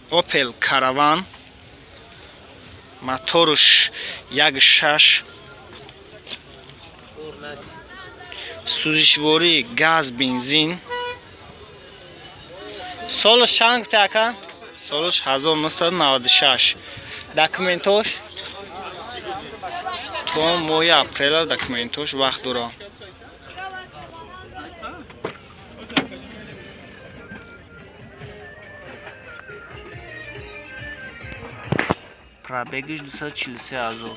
Opel Caravan, моторش 1.6, сӯзишвории газ бензин. Солаш чанд гуфтӣ ака? Солаш 1996. Документош то моҳи апрел документош вақт дорад. Пробегиш 243 000.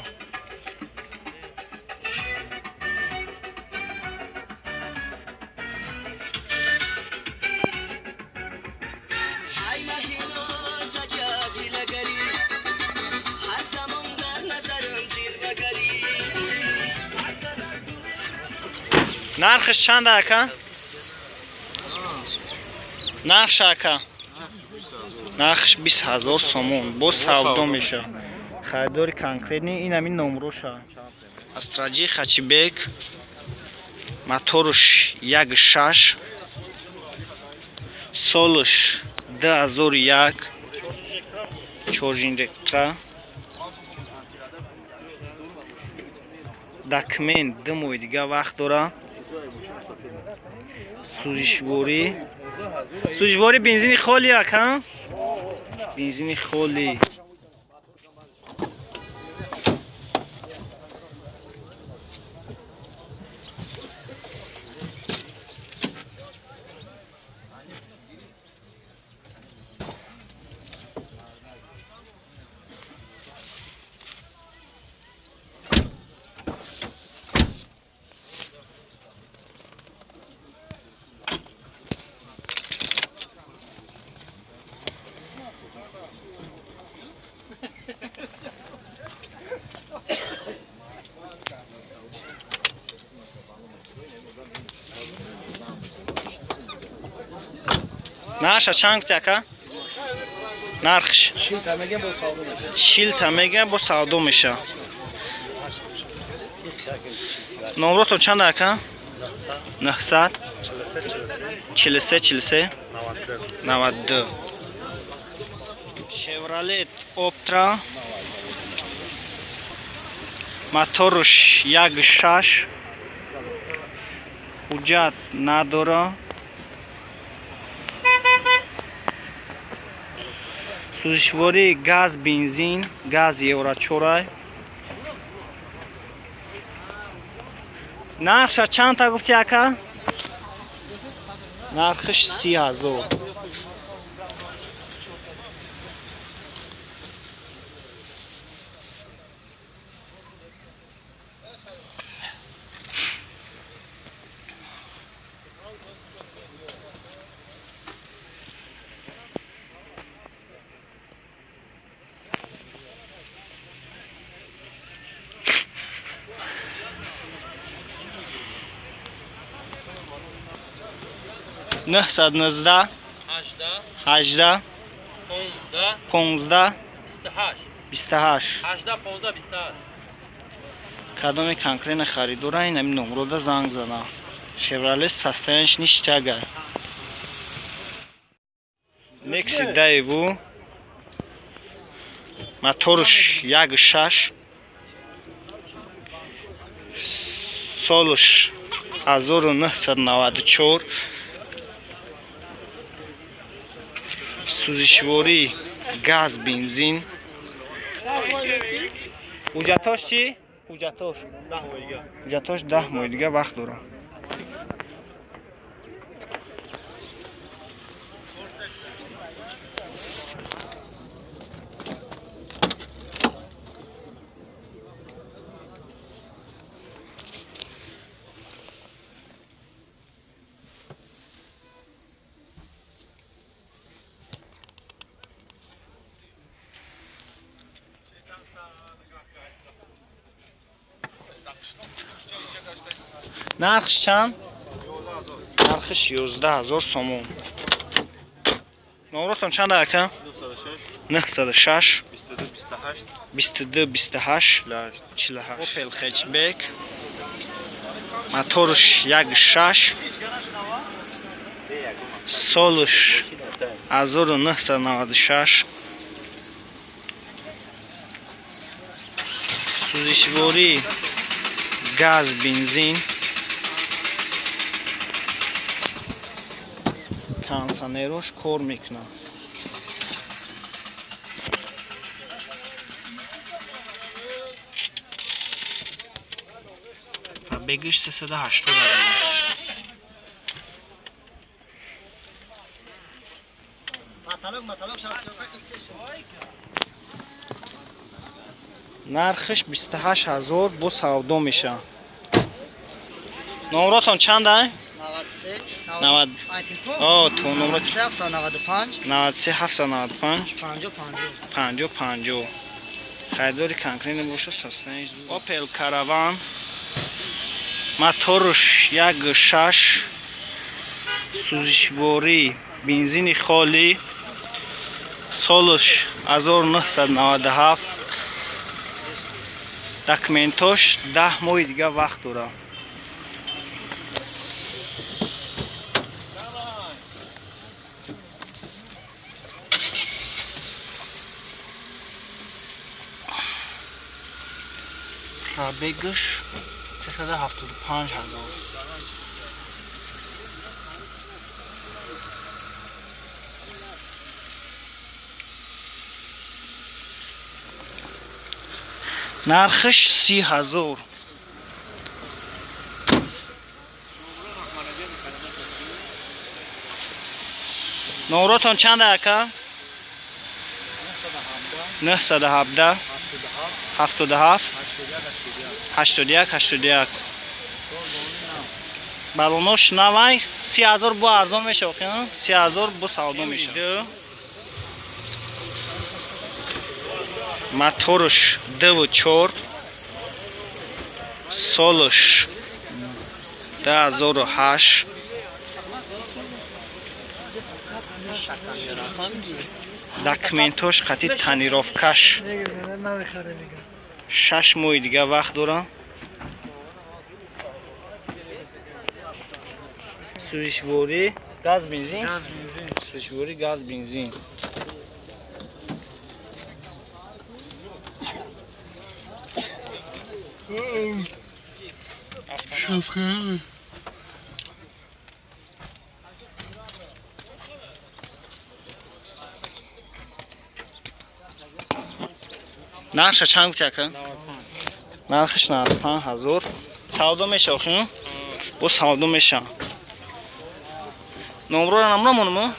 нархш чанд ака? нархш ака? нархш 20000 сомон. Боз савдо меша. Харидори конкретни ин ҳамин номроша. Астраҷи Хачибек, моторш 1.6, солш 2001, чоржинректра. Документ 2 моҳи дига вақт дорад. сӯзишворӣ бензини холи ака? Бензини холи. нарша чанд гуфтӣ ака? нархш 40 та мегам бо савдо меша. номротон чанд ака? 900 43 43 92. Chevrolet Optra, моторш 1.6, ҳуҷҷат надора. сӯзишвории газ бензин, газ евро 4. нархша чанд та гуфтӣ ака? нархш 30000. نهصد 19 18 15 28. کدام کنکرین خریدار این همین نمره دا زنگ زنه. شورالت سستانش نیست اگر نکسی دایو موتورش 1.6 سالش 1994 сӯзишворӣ газ бензин. ҳуҷҷатош чӣ? ҳуҷҷатош 10 моҳи дига вақт дорад. нархш чанд? нархш 11000 сомон. номротон чанд ака? 906 22 28 48. Opel Hatchback, моторш 1.6, солш 1996 سوزشواری گاز بنزین کانسانروش کار میکنه. بگیش 380 نرخش 28000 با سودا میشه. نمراتون چنده؟ 93 تو نمرات 93 795 50 خریداری کنکرین باشه سستنش. اوپل کاروان موتورش 1.6 سوزشواری بنزین خالی سالش 1997 داکمنتاش 10 ماه دیگه وقت داره. بگش 375,000. نرخش 30,000. نوراتون چنده اکا؟ 917 77 81 بالوناش نوای 30,000 با ارزان میشه. بخیرم 30,000 با سودا میشه. موتورش 2.4 سالش 2008 داکمنتاش خطی تنیرافکش 6 ماه دیگه وقت داره. سوزشواری گاز بنزین سوزشواری گاز بنزین نرخش چند بود که؟ نرخش 95,000 سودا میشه. آخه با سودا میشه. نمره را مونم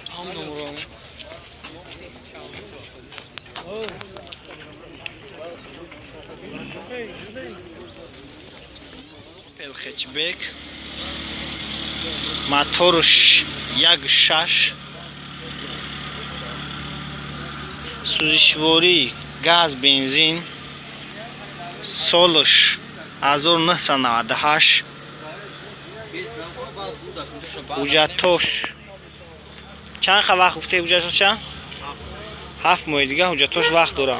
اوپل هچبک موتورش 1.6 سوزشواری گاز بنزین سالش 1998 حجتاش چند وقت گفته حجتاش؟ 7 ماه دیگه حجتاش وقت داره.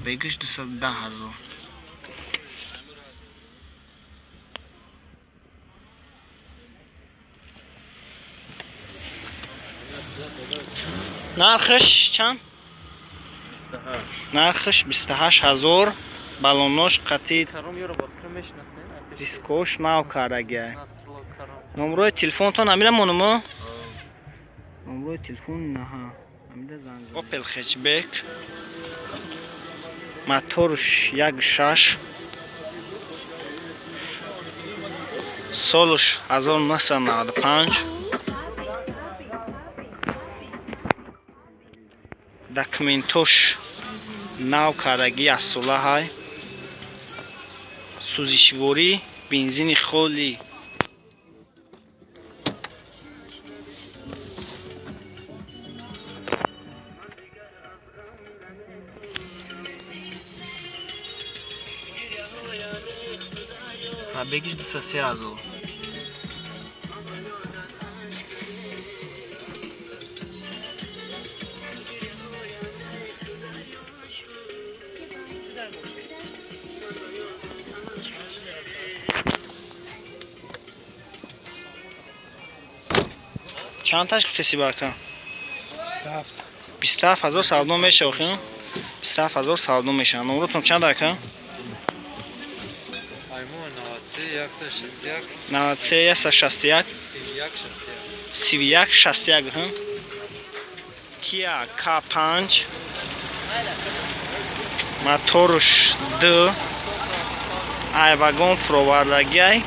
بگش 210,000. نرخش چند؟ 28. نرخش 28,000. بالوناش قطعی دیسکوش نو کارگه. نمره تلفن تون امیره مونمو؟ نمره تلفن نه امیده زنگ. اوپل هچبک موتورش 1.6 سالش 1995 داکمنتاش نو کارگی از سوله های سوزشواری بنزین خالی بگیش 230,000. چند کسی باکن؟ 27,000 سودا میشه آخه 27,000 سودا میشه. نمرتون چند دکن؟ 93 161 31 61 ها. Kia K5 моторш 2 айвагон фровардагиай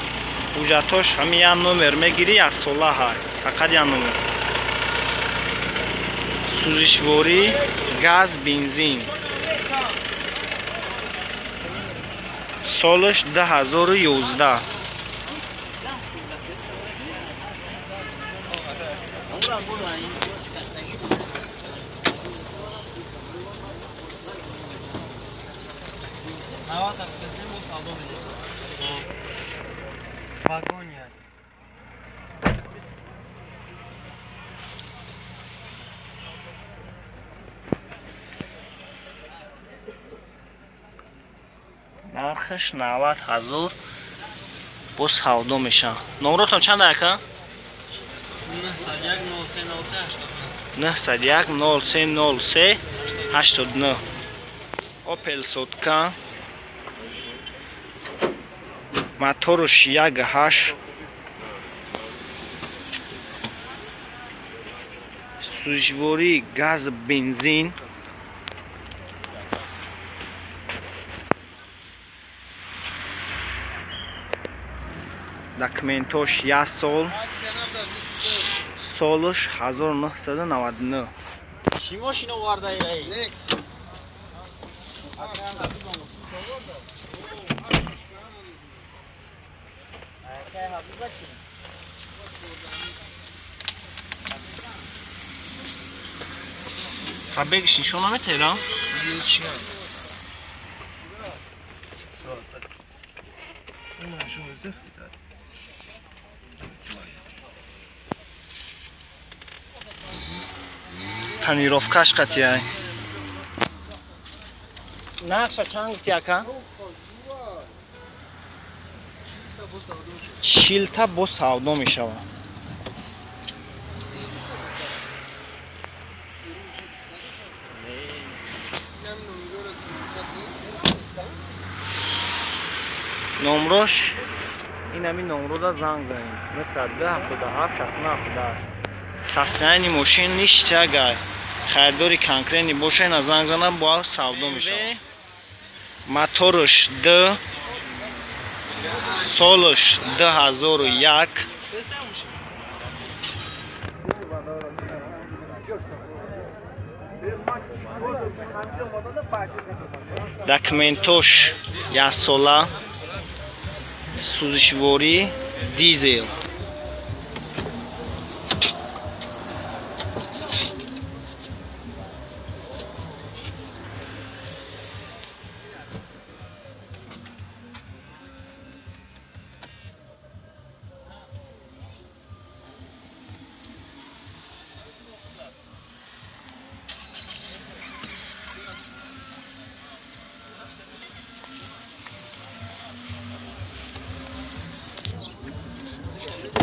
ҳуҷҷатош ҳами як номер мегири як сола ҳай фақат як номер сӯзишворӣ газ бензин солаш 2011 нархаш 90,000 бо савдо меша. номротон чанд ака? 910030389 Opel сотка моторш 1.8 сӯзишворӣ газ бензин документош 1 сол солаш 1999 چی ماشین آورده ای؟ Пробегиш нишон наметаҳед? тонировкаш қатияй. нақша чанд гуфти ака? 40 та бо савдо мешавад. номрош ин ҳамин номрода занг занед 977 6978 состояние мошин ништя гай харидори конкретни боша ина занг зана бо савдо мешавад. моторш 2 солаш 2001 документош 1 сола сӯзишворӣ дизел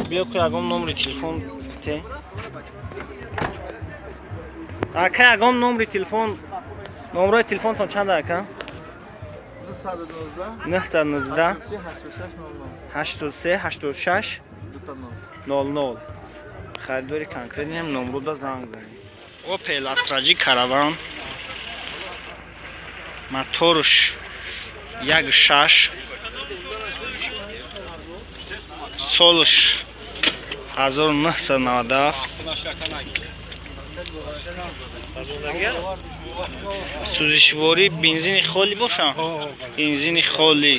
بیا که اگم نمره تلفن ته اکه اگم نمره تلفن نمره تلفن تون چند اکه 919 83 86 00 خریداری کنکرتی هم نمره دا زنگ زنید. اوپل استراجی کاروان موتورش 1.6 солаш 1990 сӯзишворӣ бензини холӣ бошам бензини холӣ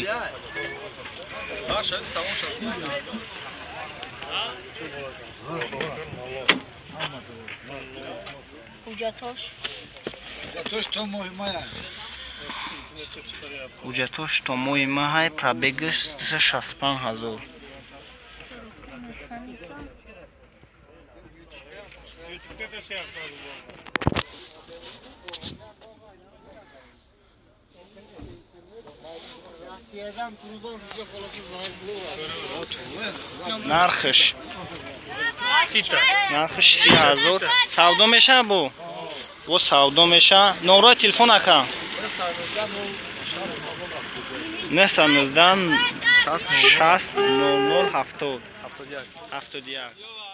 ҳуҷҷатош то моҳи маҳай пробегаш 65,000 Gracias. Rossiyadan Trudon sizga xolasa zohir bo'ladi. нархш 30000 савдо меша бу савдо меша номеро телефон ака 919 60 00 70 71